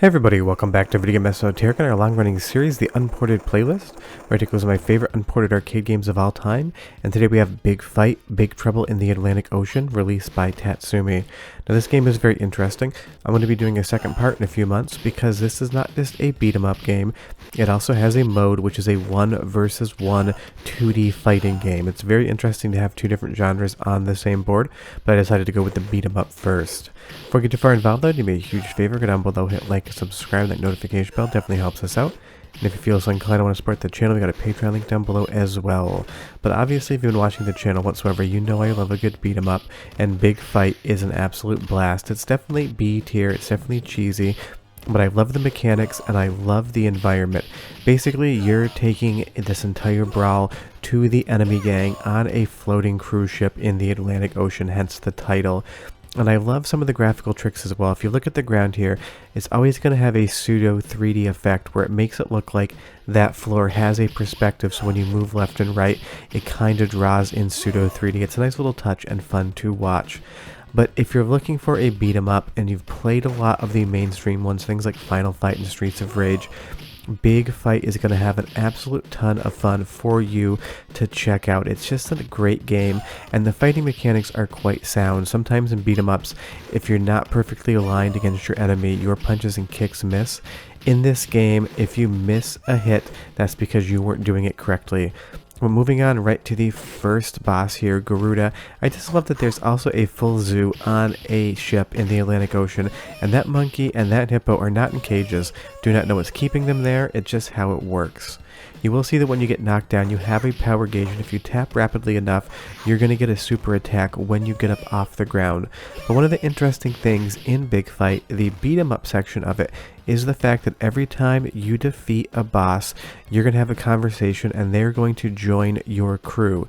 Hey everybody, welcome back to Video Game Esoteric and our long-running series, The Unported Playlist, where I take those of my favorite unported arcade games of all time, and today we have Big Fight, Big Trouble in the Atlantic Ocean, released by Tatsumi. Now this game is very interesting. I'm going to be doing a second part in a few months, because this is not just a beat-em-up game, it also has a mode which is a 1 versus 1 2D fighting game. It's very interesting to have two different genres on the same board, but I decided to go with the beat-em-up first. Before we get too far involved though, do me a huge favor, go down below, hit like and subscribe, that notification bell definitely helps us out. And if you feel so inclined to want to support the channel, we got a Patreon link down below as well. But obviously if you've been watching the channel whatsoever, you know I love a good beat 'em up, and Big Fight is an absolute blast. It's definitely B tier, it's definitely cheesy, but I love the mechanics and I love the environment. Basically, you're taking this entire brawl to the enemy gang on a floating cruise ship in the Atlantic Ocean, hence the title. And I love some of the graphical tricks as well. If you look at the ground here, it's always going to have a pseudo 3D effect where it makes it look like that floor has a perspective, so when you move left and right, it kind of draws in pseudo 3D. It's a nice little touch and fun to watch. But if you're looking for a beat 'em up and you've played a lot of the mainstream ones, things like Final Fight and Streets of Rage, Big Fight is going to have an absolute ton of fun for you to check out. It's just a great game, and the fighting mechanics are quite sound. Sometimes in beat 'em ups, if you're not perfectly aligned against your enemy, your punches and kicks miss. In this game, if you miss a hit, that's because you weren't doing it correctly. We're moving on right to the first boss here, Garuda. I just love that there's also a full zoo on a ship in the Atlantic Ocean, and that monkey and that hippo are not in cages. Do not know what's keeping them there, it's just how it works. You will see that when you get knocked down, you have a power gauge, and if you tap rapidly enough, you're going to get a super attack when you get up off the ground. But one of the interesting things in Big Fight, the beat 'em up section of it, is the fact that every time you defeat a boss, you're going to have a conversation and they're going to join your crew.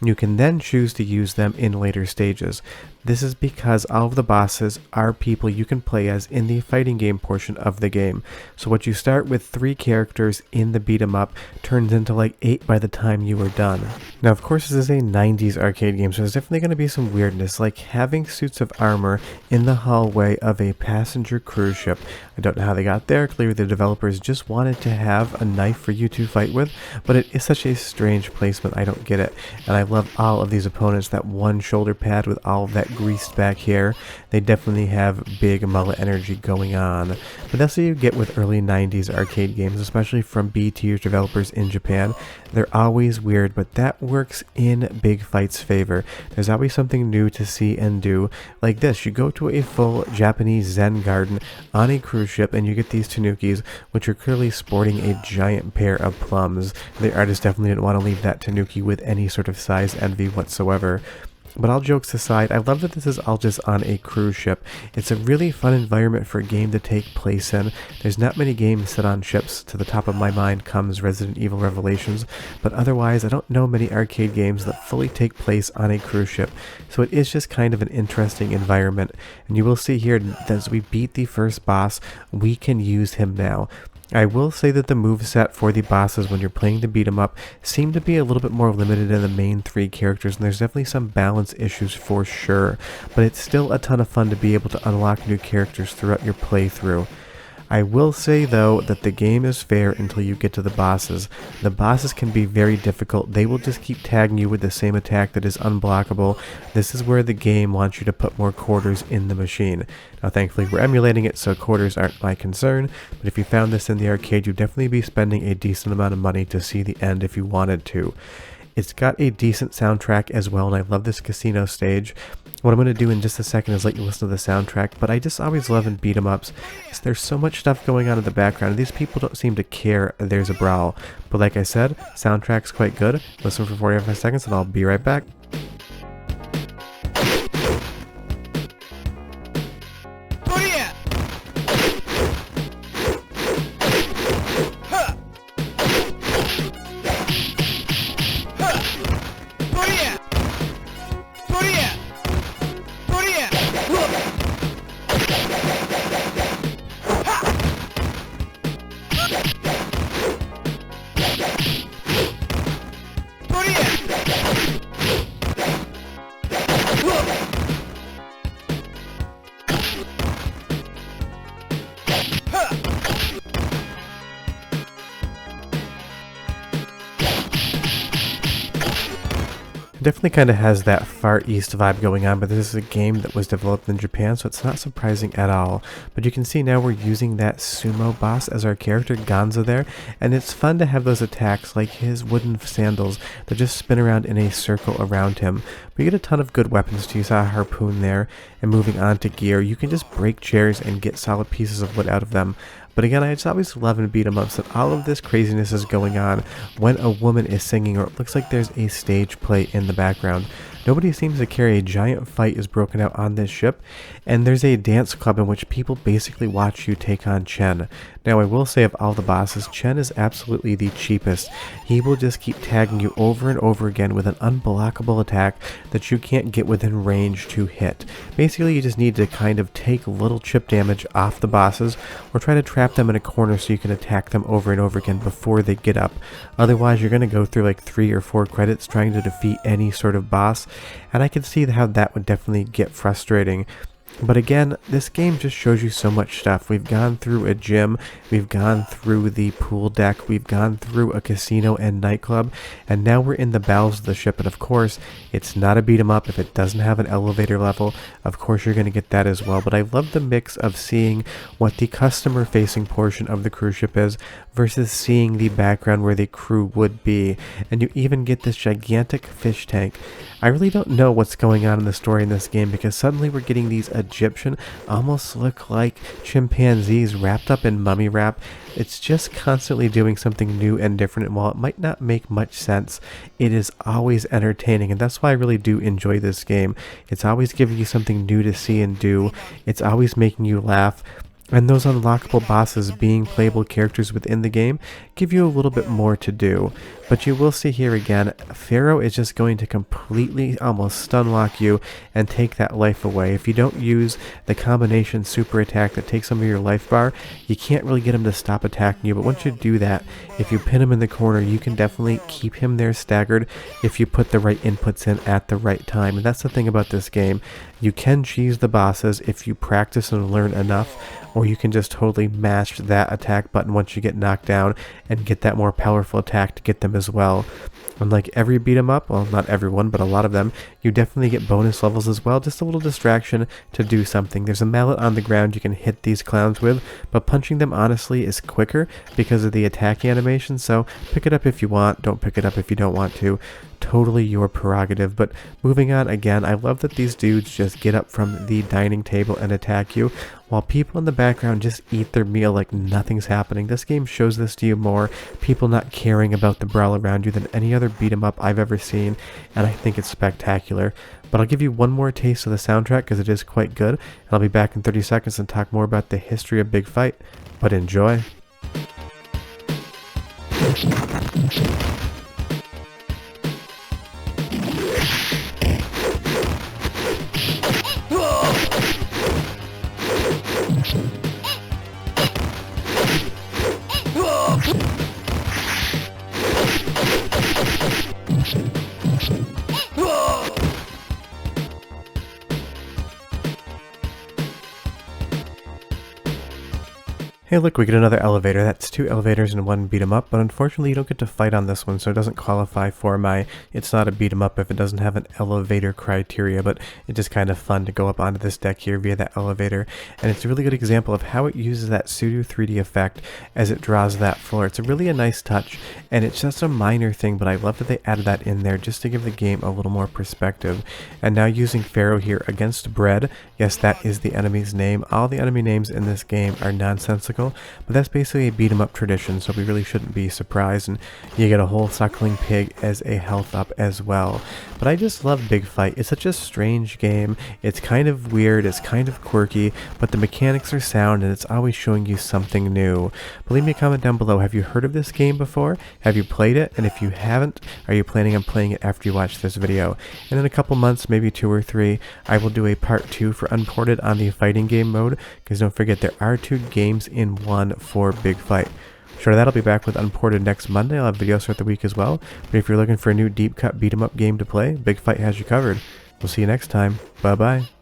You can then choose to use them in later stages. This is because all of the bosses are people you can play as in the fighting game portion of the game. So what you start with 3 characters in the beat 'em up turns into like 8 by the time you are done. Now of course this is a 90s arcade game, so there's definitely going to be some weirdness, like having suits of armor in the hallway of a passenger cruise ship. I don't know how they got there. Clearly the developers just wanted to have a knife for you to fight with, but it is such a strange placement, I don't get it. And I love all of these opponents, that one shoulder pad with all of that greased back hair. They definitely have big mullet energy going on. But that's what you get with early 90s arcade games, especially from B-tier developers in Japan. They're always weird, but that works in Big Fight's favor. There's always something new to see and do. Like this, you go to a full Japanese Zen garden on a cruise ship and you get these tanukis, which are clearly sporting a giant pair of plums. The artist definitely didn't want to leave that tanuki with any sort of size envy whatsoever. But all jokes aside, I love that this is all just on a cruise ship. It's a really fun environment for a game to take place in. There's not many games set on ships. To the top of my mind comes Resident Evil Revelations, but otherwise I don't know many arcade games that fully take place on a cruise ship. So it is just kind of an interesting environment. And you will see here that as we beat the first boss, we can use him now. I will say that the moveset for the bosses when you're playing the beat 'em up seem to be a little bit more limited in the main 3 characters, and there's definitely some balance issues for sure, but it's still a ton of fun to be able to unlock new characters throughout your playthrough. I will say though that the game is fair until you get to the bosses. The bosses can be very difficult. They will just keep tagging you with the same attack that is unblockable. This is where the game wants you to put more quarters in the machine. Now thankfully we're emulating it, so quarters aren't my concern, but if you found this in the arcade, you'd definitely be spending a decent amount of money to see the end if you wanted to. It's got a decent soundtrack as well, and I love this casino stage. What I'm going to do in just a second is let you listen to the soundtrack, but I just always love in beat 'em ups, there's so much stuff going on in the background, and these people don't seem to care there's a brawl. But like I said, soundtrack's quite good. Listen for 45 seconds and I'll be right back. definitely kind of has that Far East vibe going on, but this is a game that was developed in Japan, so it's not surprising at all. But you can see now we're using that sumo boss as our character, Gonzo there, and it's fun to have those attacks like his wooden sandals that just spin around in a circle around him. We get a ton of good weapons too. You saw a harpoon there, and moving on to gear, you can just break chairs and get solid pieces of wood out of them. But again, I just always love in beat-em-ups that all of this craziness is going on when a woman is singing, or it looks like there's a stage play in the background. Nobody seems to care. A giant fight is broken out on this ship, and there's a dance club in which people basically watch you take on Chen. Now, I will say of all the bosses, Chen is absolutely the cheapest. He will just keep tagging you over and over again with an unblockable attack that you can't get within range to hit. Basically, you just need to kind of take little chip damage off the bosses, or try to trap them in a corner so you can attack them over and over again before they get up. Otherwise, you're going to go through like 3 or 4 credits trying to defeat any sort of boss, and I can see how that would definitely get frustrating. But again, this game just shows you so much stuff. We've gone through a gym, we've gone through the pool deck, we've gone through a casino and nightclub, and now we're in the bowels of the ship. And of course, it's not a beat 'em up if it doesn't have an elevator level. Of course, you're going to get that as well. But I love the mix of seeing what the customer facing portion of the cruise ship is versus seeing the background where the crew would be. And you even get this gigantic fish tank. I really don't know what's going on in the story in this game, because suddenly we're getting these Egyptian, almost look like chimpanzees wrapped up in mummy wrap. It's just constantly doing something new and different, and while it might not make much sense, it is always entertaining, and that's why I really do enjoy this game. It's always giving you something new to see and do. It's always making you laugh. And those unlockable bosses being playable characters within the game give you a little bit more to do. But you will see here again, Pharaoh is just going to completely almost stun lock you and take that life away. If you don't use the combination super attack that takes some of your life bar, you can't really get him to stop attacking you. But once you do that, if you pin him in the corner, you can definitely keep him there staggered if you put the right inputs in at the right time. And that's the thing about this game. You can cheese the bosses if you practice and learn enough, or you can just totally mash that attack button once you get knocked down and get that more powerful attack to get them as well. Unlike every beat 'em up, well, not everyone, but a lot of them, you definitely get bonus levels as well, just a little distraction to do something. There's a mallet on the ground you can hit these clowns with, but punching them honestly is quicker because of the attack animation, so pick it up if you want, don't pick it up if you don't want to. Totally your prerogative. But moving on, again, I love that these dudes just get up from the dining table and attack you, while people in the background just eat their meal like nothing's happening. This game shows this to you more, people not caring about the brawl around you, than any other beat 'em up I've ever seen, and I think it's spectacular. But I'll give you one more taste of the soundtrack because it is quite good, and I'll be back in 30 seconds and talk more about the history of Big Fight. But enjoy. Hey look, we get another elevator. That's 2 elevators and 1 beat 'em up, but unfortunately you don't get to fight on this one, so it doesn't qualify for my it's not a beat 'em up if it doesn't have an elevator criteria, but it's just kind of fun to go up onto this deck here via that elevator, and it's a really good example of how it uses that pseudo 3D effect as it draws that floor. It's a really nice touch, and it's just a minor thing, but I love that they added that in there just to give the game a little more perspective. And now using Pharaoh here against Bread, yes, that is the enemy's name. All the enemy names in this game are nonsensical, but that's basically a beat 'em up tradition, so we really shouldn't be surprised, and you get a whole suckling pig as a health up as well. But I just love Big Fight. It's such a strange game. It's kind of weird, it's kind of quirky, but the mechanics are sound and it's always showing you something new. But leave me a comment down below. Have you heard of this game before? Have you played it? And if you haven't, are you planning on playing it after you watch this video? And in a couple months, maybe 2 or 3, I will do a part 2 for Unported on the fighting game mode, because don't forget there are 2 games in 1 for Big Fight. Short of that, I'll be back with Unported next Monday. I'll have videos throughout the week as well. But if you're looking for a new deep cut beat 'em up game to play, Big Fight has you covered. We'll see you next time. Bye bye.